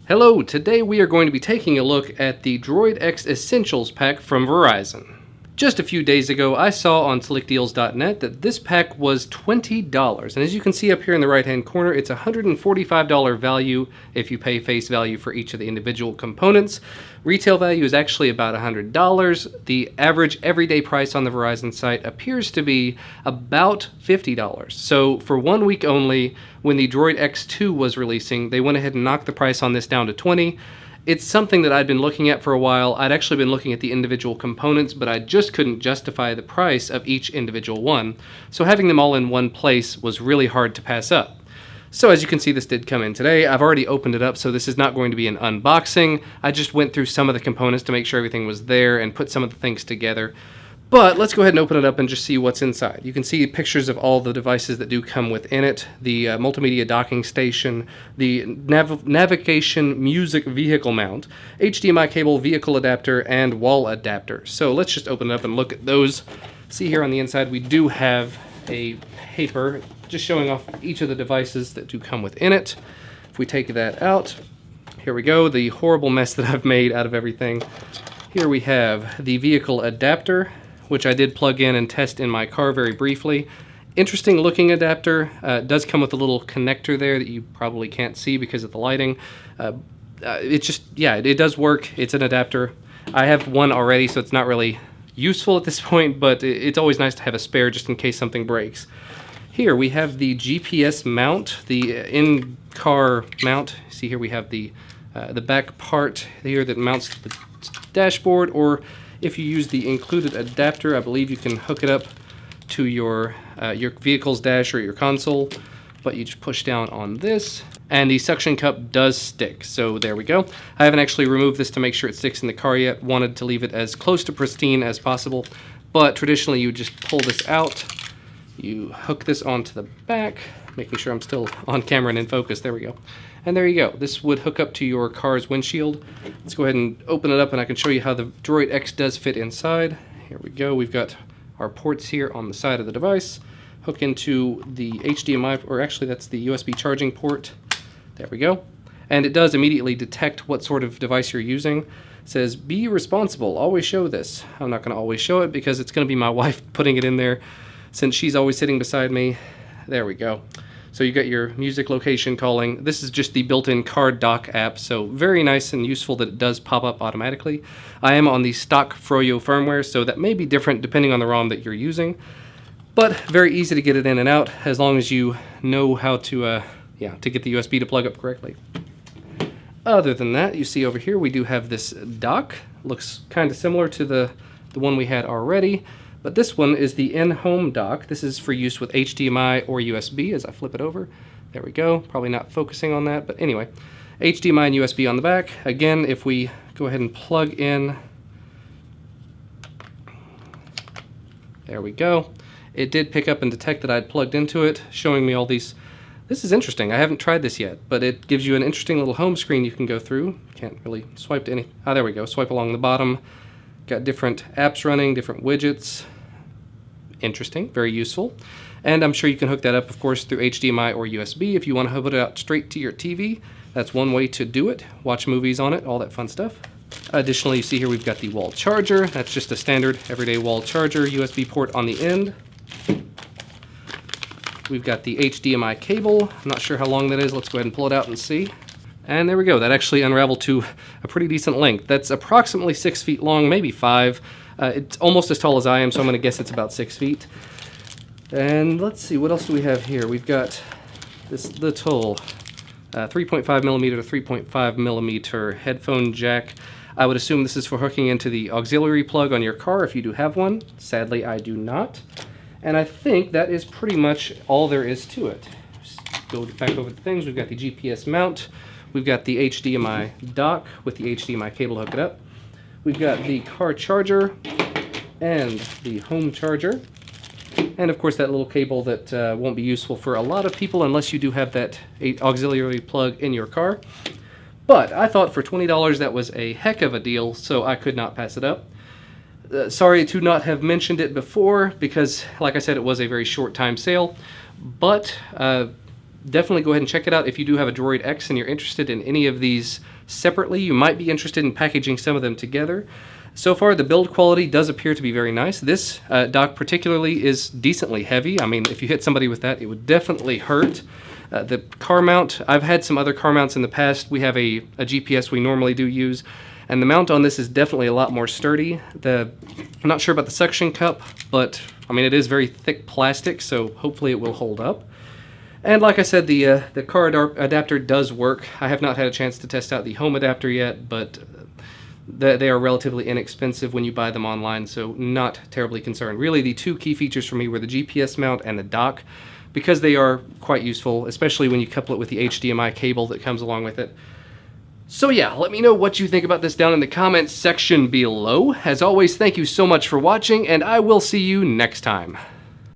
Hello, today we are going to be taking a look at the Droid X Essentials pack from Verizon. Just a few days ago, I saw on slickdeals.net that this pack was $20, and as you can see up here in the right hand corner, it's a $145 value if you pay face value for each of the individual components. Retail value is actually about $100. The average everyday price on the Verizon site appears to be about $50. So for 1 week only, when the Droid X2 was releasing, they went ahead and knocked the price on this down to $20. It's something that I'd been looking at for a while. I'd actually been looking at the individual components, but I just couldn't justify the price of each individual one. So having them all in one place was really hard to pass up. So as you can see, this did come in today. I've already opened it up, so this is not going to be an unboxing. I just went through some of the components to make sure everything was there and put some of the things together. But let's go ahead and open it up and just see what's inside. You can see pictures of all the devices that do come within it. The multimedia docking station, the navigation music vehicle mount, HDMI cable vehicle adapter, and wall adapter. So let's just open it up and look at those. See here on the inside we do have a paper just showing off each of the devices that do come within it. If we take that out, here we go, the horrible mess that I've made out of everything. Here we have the vehicle adapter, which I did plug in and test in my car very briefly. Interesting looking adapter. It does come with a little connector there that you probably can't see because of the lighting. It does work. It's an adapter. I have one already, so it's not really useful at this point, but it's always nice to have a spare just in case something breaks. Here we have the GPS mount, the in-car mount. See here we have the back part here that mounts the dashboard, or if you use the included adapter, I believe you can hook it up to your vehicle's dash or your console, but you just push down on this, and the suction cup does stick, so there we go. I haven't actually removed this to make sure it sticks in the car yet. Wanted to leave it as close to pristine as possible, but traditionally you just pull this out, you hook this onto the back, making sure I'm still on camera and in focus, there we go. And there you go. This would hook up to your car's windshield. Let's go ahead and open it up and I can show you how the Droid X does fit inside. Here we go. We've got our ports here on the side of the device. Hook into the HDMI, or actually that's the USB charging port. There we go. And it does immediately detect what sort of device you're using. It says, be responsible, always show this. I'm not gonna always show it because it's gonna be my wife putting it in there since she's always sitting beside me. There we go. So you got your music location calling. This is just the built-in card dock app, so very nice and useful that it does pop up automatically. I am on the stock Froyo firmware, so that may be different depending on the ROM that you're using, but very easy to get it in and out as long as you know how to get the USB to plug up correctly. Other than that, you see over here we do have this dock. Looks kind of similar to the one we had already. But this one is the in-home dock. This is for use with HDMI or USB as I flip it over. There we go. Probably not focusing on that, but anyway. HDMI and USB on the back. Again, if we go ahead and plug in, there we go. It did pick up and detect that I'd plugged into it, showing me all these. This is interesting. I haven't tried this yet, but it gives you an interesting little home screen you can go through. Can't really swipe to any. Ah, there we go. Swipe along the bottom. Got different apps running, different widgets. Interesting, very useful. And I'm sure you can hook that up, of course, through HDMI or USB. If you want to hook it out straight to your TV, that's one way to do it. Watch movies on it, all that fun stuff. Additionally, you see here we've got the wall charger. That's just a standard everyday wall charger, USB port on the end. We've got the HDMI cable. I'm not sure how long that is. Let's go ahead and pull it out and see. And there we go. That actually unraveled to a pretty decent length. That's approximately 6 feet long, maybe 5. It's almost as tall as I am, so I'm going to guess it's about 6 feet. And let's see, what else do we have here? We've got this little 3.5 millimeter to 3.5 millimeter headphone jack. I would assume this is for hooking into the auxiliary plug on your car if you do have one. Sadly, I do not. And I think that is pretty much all there is to it. Just go back over the things. We've got the GPS mount. We've got the HDMI dock with the HDMI cable to hook it up. We've got the car charger and the home charger. And of course that little cable that won't be useful for a lot of people unless you do have that auxiliary plug in your car. But I thought for $20 that was a heck of a deal, so I could not pass it up. Sorry to not have mentioned it before because, like I said, it was a very short time sale. But definitely go ahead and check it out. If you do have a Droid X and you're interested in any of these separately, you might be interested in packaging some of them together. So far, the build quality does appear to be very nice. This dock particularly is decently heavy. I mean, if you hit somebody with that, it would definitely hurt. The car mount, I've had some other car mounts in the past. We have a GPS we normally do use, and the mount on this is definitely a lot more sturdy. I'm not sure about the suction cup, but I mean, it is very thick plastic, so hopefully it will hold up. And like I said, the car adapter does work. I have not had a chance to test out the home adapter yet, but they are relatively inexpensive when you buy them online, so not terribly concerned. Really, the two key features for me were the GPS mount and the dock, because they are quite useful, especially when you couple it with the HDMI cable that comes along with it. So yeah, let me know what you think about this down in the comments section below. As always, thank you so much for watching, and I will see you next time.